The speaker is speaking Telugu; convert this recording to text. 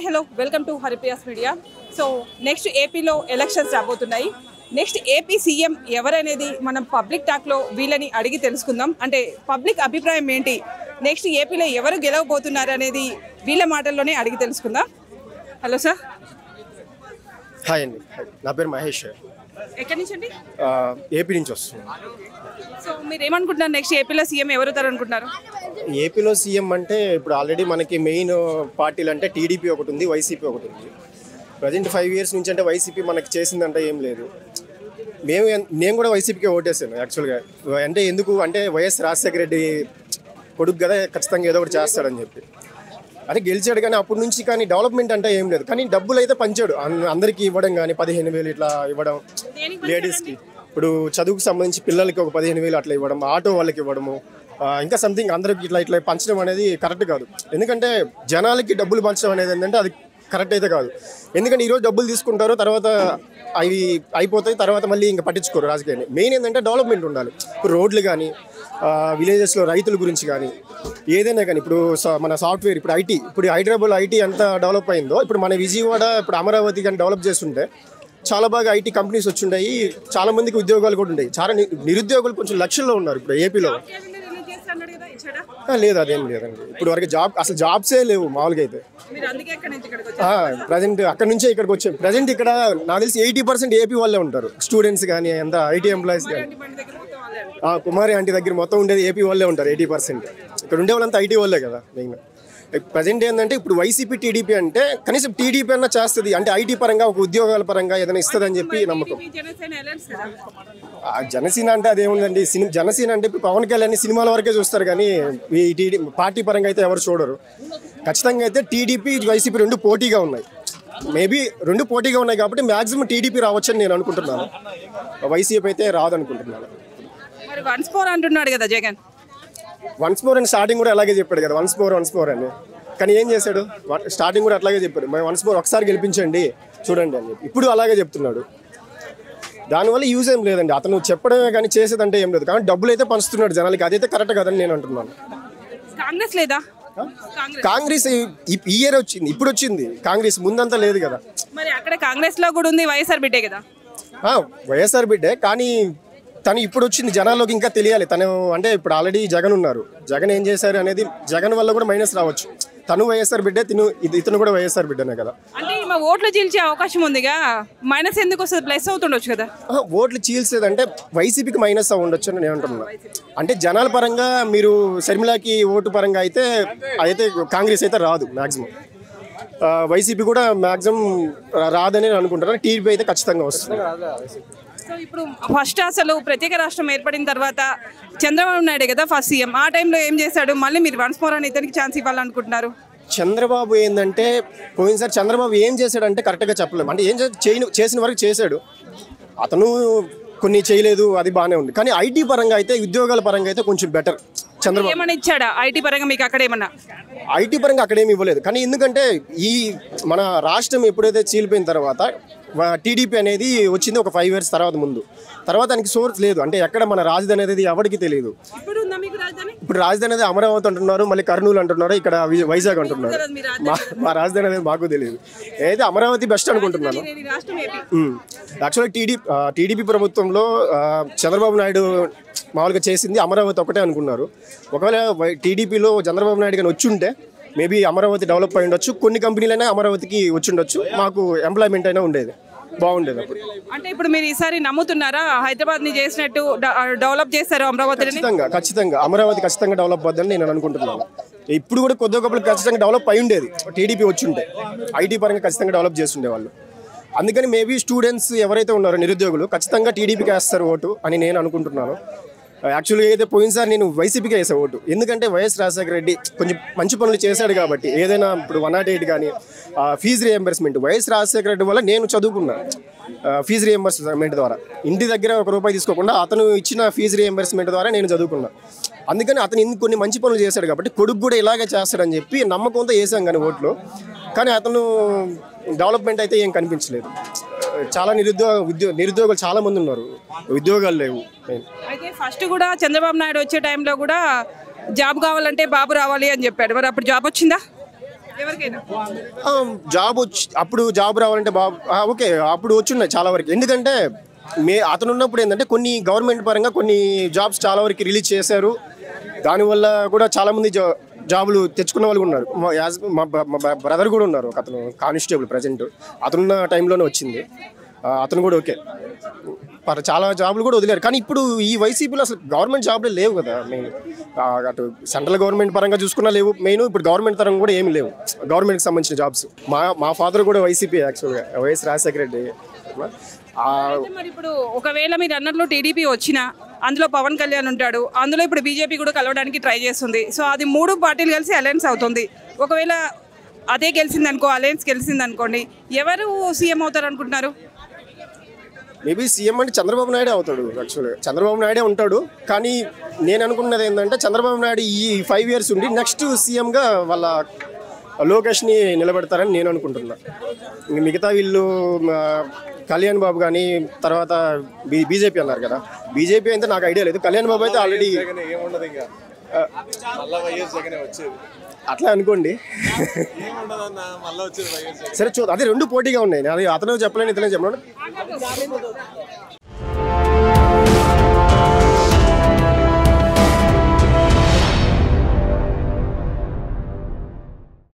Hi hello welcome to Haripriya's media. So next ఏపీలో ఎలక్షన్స్ రాబోతున్నాయి. నెక్స్ట్ ఏపీ సీఎం ఎవరనేది మనం పబ్లిక్ టాక్లో వీళ్ళని అడిగి తెలుసుకుందాం. అంటే పబ్లిక్ అభిప్రాయం ఏంటి, నెక్స్ట్ ఏపీలో ఎవరు గెలవబోతున్నారు అనేది వీళ్ళ మాటల్లోనే అడిగి తెలుసుకుందాం. Hello sir. హాయ్ అండి, నా పేరు మహేష్. ఎక్కడి నుంచి అండి? ఏపీ నుంచి వస్తుంది. సో మీరు ఏమనుకుంటున్నారు, నెక్స్ట్ ఏపీలో సీఎం ఎవరుతారు అనుకుంటున్నారు? ఏపీలో సీఎం అంటే ఇప్పుడు ఆల్రెడీ మనకి మెయిన్ పార్టీలు అంటే టీడీపీ ఒకటి ఉంది, వైసీపీ ఒకటి ఉంది. ప్రజెంట్ 5 years నుంచి అంటే వైసీపీ మనకి చేసిందంటే ఏం లేదు. నేను కూడా వైసీపీకి ఓటేసాను యాక్చువల్గా. అంటే ఎందుకు అంటే వైఎస్ రాజశేఖర రెడ్డి కొడుకు కదా, ఖచ్చితంగా ఏదో ఒకటి చేస్తాడని చెప్పి అదే గెలిచాడు. కానీ అప్పటి నుంచి కానీ డెవలప్మెంట్ అంటే ఏం లేదు. కానీ డబ్బులు అయితే పంచాడు అందరికీ ఇవ్వడం, కానీ 15,000 ఇట్లా ఇవ్వడం లేడీస్కి. ఇప్పుడు చదువుకు సంబంధించి పిల్లలకి ఒక 15,000 అట్లా ఇవ్వడం, ఆటో వాళ్ళకి ఇవ్వడము, ఇంకా సంథింగ్ అందరికి ఇట్లా పంచడం అనేది కరెక్ట్ కాదు. ఎందుకంటే జనాలకి డబ్బులు పంచడం అనేది ఏంటంటే అది కరెక్ట్ అయితే కాదు. ఎందుకంటే ఈరోజు డబ్బులు తీసుకుంటారు, తర్వాత అవి అయిపోతాయి, తర్వాత మళ్ళీ ఇంకా పట్టించుకోరు రాజకీయాన్ని. మెయిన్ ఏంటంటే డెవలప్మెంట్ ఉండాలి. ఇప్పుడు రోడ్లు కానీ, విలేజెస్లో రైతుల గురించి కానీ, ఏదైనా కానీ. ఇప్పుడు మన సాఫ్ట్వేర్, ఇప్పుడు ఐటీ, ఇప్పుడు హైదరాబాద్లో ఐటీ ఎంత డెవలప్ అయిందో, ఇప్పుడు మన విజయవాడ, ఇప్పుడు అమరావతి కానీ డెవలప్ చేస్తుంటే చాలా బాగా ఐటీ కంపెనీస్ వచ్చుంటాయి, చాలా మందికి ఉద్యోగాలు కూడా ఉంటాయి. చాలా నిరుద్యోగులు కొంచెం లక్షల్లో ఉన్నారు ఇప్పుడు ఏపీలో. లేదు, అదేం లేదండి. ఇప్పుడు వరకు అసలు జాబ్సే లేవు మామూలుగా అయితే. ప్రజెంట్ అక్కడ నుంచే ఇక్కడికి వచ్చాం. ప్రజెంట్ ఇక్కడ నాకు తెలిసి 80% ఏపీ వాళ్ళే ఉంటారు, స్టూడెంట్స్ కానీ, అంత ఐటీ ఎంప్లాయీస్ కానీ. కుమారి ఆంటీ దగ్గర మొత్తం ఉండేది ఏపీ వాళ్ళే ఉంటారు 80%. ఇక్కడ ఉండే వాళ్ళంతా ఐటీ వాళ్ళే కదా మెయిన్. ప్రజెంట్ ఏంటంటే ఇప్పుడు వైసీపీ టీడీపీ అంటే కనీసం టీడీపీ అన్నా చేస్తుంది, అంటే ఐటీ పరంగా ఒక ఉద్యోగాల పరంగా ఏదైనా ఇస్తుంది అని చెప్పి నమ్మకం. జనసేన అంటే అదేముందండి, జనసేన అంటే ఇప్పుడు పవన్ కళ్యాణ్ సినిమాల వరకే చూస్తారు, కానీ ఈ పార్టీ పరంగా అయితే ఎవరు చూడరు. ఖచ్చితంగా అయితే టీడీపీ వైసీపీ రెండు పోటీగా ఉన్నాయి. మేబీ రెండు పోటీగా ఉన్నాయి కాబట్టి మ్యాక్సిమం టీడీపీ రావచ్చని నేను అనుకుంటున్నాను. వైసీపీ అయితే రాదనుకుంటున్నాను. వన్స్ మోర్ అంటున్నాడు కదా జగన్. వన్స్ మోర్ అని స్టార్టింగ్ కూడా అలాగే చెప్పాడు కదా, వన్స్ మోర్ అని. కానీ ఏం చేశాడు? స్టార్టింగ్ కూడా అట్లాగే చెప్పాడు, మేము వన్స్ మోర్ ఒకసారి గెలిపించండి చూడండి అని చెప్పి. ఇప్పుడు అలాగే చెప్తున్నాడు. దానివల్ల యూజ్ ఏం లేదండి. అతను చెప్పడమే కానీ చేసేదంటే ఏం లేదు. కానీ డబ్బులు అయితే పంచుతున్నాడు జనాలకి, అదైతే కరెక్ట్ కదని నేను అంటున్నాను. కాంగ్రెస్ లేదా? కాంగ్రెస్ ఈ ఇయర్ వచ్చింది, ఇప్పుడు వచ్చింది కాంగ్రెస్, ముందంతా లేదు కదా. మరి అక్కడ కాంగ్రెస్ లో కూడా ఉంది వైఎస్ఆర్ బిడ్డే కదా. వైఎస్ఆర్ బిడ్డే, కానీ తను ఇప్పుడు వచ్చింది జనాల్లోకి, ఇంకా తెలియాలి తను. అంటే ఇప్పుడు ఆల్రెడీ జగన్ ఉన్నారు, జగన్ ఏం చేశారు అనేది జగన్ వల్ల కూడా మైనస్ రావచ్చు. తను వైఎస్ఆర్ బిడ్డే, ఇతను కూడా వైఎస్ఆర్ బిడ్డనే కదా. అంటే మా ఓట్లు చీల్చే అవకాశం ఉందిగా, మైనస్ ఎందుకు వస్తుంది? ప్లస్ అవుతుండొచ్చు కదా. ఓట్లు చీల్చేదంటే వైసీపీకి మైనస్ ఉండొచ్చు అని నేను అంటున్నాను. అంటే జనాల పరంగా మీరు షర్మిలాకి ఓటు పరంగా అయితే కాంగ్రెస్ అయితే రాదు మ్యాక్సిమం. వైసీపీ కూడా మ్యాక్సిమం రాదని నేను అనుకుంటున్నాను. టీడీపీ అయితే ఖచ్చితంగా వస్తుంది. సో ఇప్పుడు ఫస్ట్ అసలు ప్రత్యేక రాష్ట్రం ఏర్పడిన తర్వాత చంద్రబాబు నాయుడు కదా ఫస్ట్ సీఎం. ఆ టైంలో ఏం చేశాడు? మళ్ళీ మీరు వన్స్ మోర్ అని ఇతనికి ఛాన్స్ ఇవ్వాలనుకుంటున్నారు. చంద్రబాబు ఏంటంటే పోయినసారి చంద్రబాబు ఏం చేశాడంటే కరెక్ట్గా చెప్పలేము. అంటే ఏం చేసిన వరకు చేశాడు, అతను కొన్ని చేయలేదు, అది బాగానే ఉంది. కానీ ఐటీ పరంగా అయితే, ఉద్యోగాల పరంగా అయితే కొంచెం బెటర్. చంద్రబాబు ఏమన్నా ఇచ్చాడా ఐటీ పరంగా మీకు? అక్కడ ఏమన్నా ఐటీ పరంగా అక్కడేమి ఇవ్వలేదు. కానీ ఎందుకంటే ఈ మన రాష్ట్రం ఎప్పుడైతే చీలిపోయిన తర్వాత టీడీపీ అనేది వచ్చింది ఒక 5 years తర్వాత దానికి సోర్స్ లేదు. అంటే ఎక్కడ మన రాజధాని అనేది ఎవరికి తెలియదు. ఇప్పుడు రాజధాని అనేది అమరావతి అంటున్నారు, మళ్ళీ కర్నూలు అంటున్నారు, ఇక్కడ వైజాగ్ అంటున్నారు. మా రాజధాని అనేది మాకు తెలియదు. అయితే అమరావతి బెస్ట్ అనుకుంటున్నాను. యాక్చువల్గా టీడీపీ ప్రభుత్వంలో చంద్రబాబు నాయుడు మామూలుగా చేసింది అమరావతి ఒకటే అనుకున్నారు. ఒకవేళ టీడీపీలో చంద్రబాబు నాయుడు కానీ వచ్చి ఉంటే మేబీ అమరావతి డెవలప్ అయి ఉండొచ్చు, కొన్ని కంపెనీలైనా అమరావతికి వచ్చి ఉండొచ్చు, మాకు ఎంప్లాయ్మెంట్ అయినా ఉండేది, బాగుండేది అప్పుడు. అంటే ఇప్పుడు మీరు ఈసారి నమ్ముతున్నారా హైదరాబాద్ ని చేసినట్టు డెవలప్ చేస్తారు అమరావతి? ఖచ్చితంగా అమరావతి ఖచ్చితంగా డెవలప్ అవుతుందని నేను అనుకుంటున్నాను. ఇప్పుడు కూడా కొద్ది గొప్పలు ఖచ్చితంగా డెవలప్ అయి ఉండేది టీడీపీ వచ్చి ఉంటే. ఐటీ పరంగా ఖచ్చితంగా డెవలప్ చేస్తుండే వాళ్ళు. అందుకని మేబీ స్టూడెంట్స్ ఎవరైతే ఉన్నారో నిరుద్యోగులు ఖచ్చితంగా టీడీపీకి వేస్తారు ఓటు అని నేను అనుకుంటున్నాను. యాక్చువల్గా అయితే పోయినసారి నేను వైసీపీకి వేసే ఓటు. ఎందుకంటే వైఎస్ రాజశేఖర రెడ్డి కొంచెం మంచి పనులు చేశాడు కాబట్టి. ఏదైనా ఇప్పుడు 108 కానీ fee reimbursement, YS Rajasekhara Reddy వల్ల నేను చదువుకున్నా. ఫీజు రియంబర్స్మెంట్ ద్వారా ఇంటి దగ్గర ₹1 తీసుకోకుండా అతను ఇచ్చిన ఫీజు రియంబర్స్మెంట్ ద్వారా నేను చదువుకున్నా. అందుకని అతను కొన్ని మంచి పనులు చేశాడు కాబట్టి కొడుకు కూడా ఇలాగే చేస్తాడని చెప్పి నమ్మకంతో వేసాం కానీ ఓట్లు. కానీ అతను డెవలప్మెంట్ అయితే ఏం కనిపించలేదు. చాలా నిరుద్యోగులు చాలా మంది ఉన్నారు, ఉద్యోగాలు లేవు. అయితే ఫస్ట్ కూడా చంద్రబాబు నాయుడు వచ్చే టైంలో కూడా జాబ్ కావాలంటే బాబు రావాలి అని చెప్పాడు. మరి అప్పుడు జాబ్ వచ్చిందా? ఎవరికైనా జాబ్ వచ్చి అప్పుడు జాబ్ రావాలంటే ఓకే అప్పుడు వచ్చున్నాయి చాలా వరకు. ఎందుకంటే అతను ఉన్నప్పుడు ఏంటంటే కొన్ని గవర్నమెంట్ పరంగా కొన్ని జాబ్స్ చాలా వరకు రిలీజ్ చేశారు. దానివల్ల కూడా చాలామంది జాబులు తెచ్చుకున్న వాళ్ళు ఉన్నారు. మా బ్రదర్ కూడా ఉన్నారు, ఒక అతను కానిస్టేబుల్ ప్రజెంట్, అతనున్న టైంలోనే వచ్చింది. అతను కూడా ఓకే చాలా జాబులు కూడా వదిలేరు. కానీ ఇప్పుడు ఈ వైసీపీలో అసలు గవర్నమెంట్ జాబ్లే లేవు కదా. మెయిన్ అటు సెంట్రల్ గవర్నమెంట్ పరంగా చూసుకున్నా లేవు, మెయిన్ ఇప్పుడు గవర్నమెంట్ పరంగా కూడా ఏమి లేవు గవర్నమెంట్కి సంబంధించిన జాబ్స్. మా ఫాదర్ కూడా వైసీపీ, యాక్చువల్గా వైఎస్ రాజశేఖర రెడ్డి. మరి ఇప్పుడు ఒకవేళ మీరు అన్నట్లు టీడీపీ వచ్చినా అందులో పవన్ కళ్యాణ్ ఉంటాడు, అందులో ఇప్పుడు బీజేపీ కూడా కలవడానికి ట్రై చేస్తుంది. సో అది 3 పార్టీలు కలిసి అలయన్స్ అవుతుంది. ఒకవేళ అదే గెలిచిందనుకో, అలయన్స్ గెలిచిందనుకోండి, ఎవరు సీఎం అవుతారు అనుకుంటున్నారు? మేబీ సీఎం అంటే చంద్రబాబు నాయుడే అవుతాడు. యాక్చువల్గా చంద్రబాబు నాయుడే ఉంటాడు. కానీ నేను అనుకున్నది ఏంటంటే చంద్రబాబు నాయుడు ఈ 5 years ఉండి నెక్స్ట్ సీఎంగా వాళ్ళ లోకేష్ని నిలబెడతారని నేను అనుకుంటున్నా. మిగతా వీళ్ళు కళ్యాణ్ బాబు కానీ తర్వాత బీజేపీ అన్నారు కదా, బీజేపీ అయితే నాకు ఐడియా లేదు. కళ్యాణ్ బాబు అయితే ఆల్రెడీ అట్లా అనుకోండి. సరే అదే 2 పోటీగా ఉన్నాయి. అది అతను చెప్పలేని ఇతనే చెప్పలేను.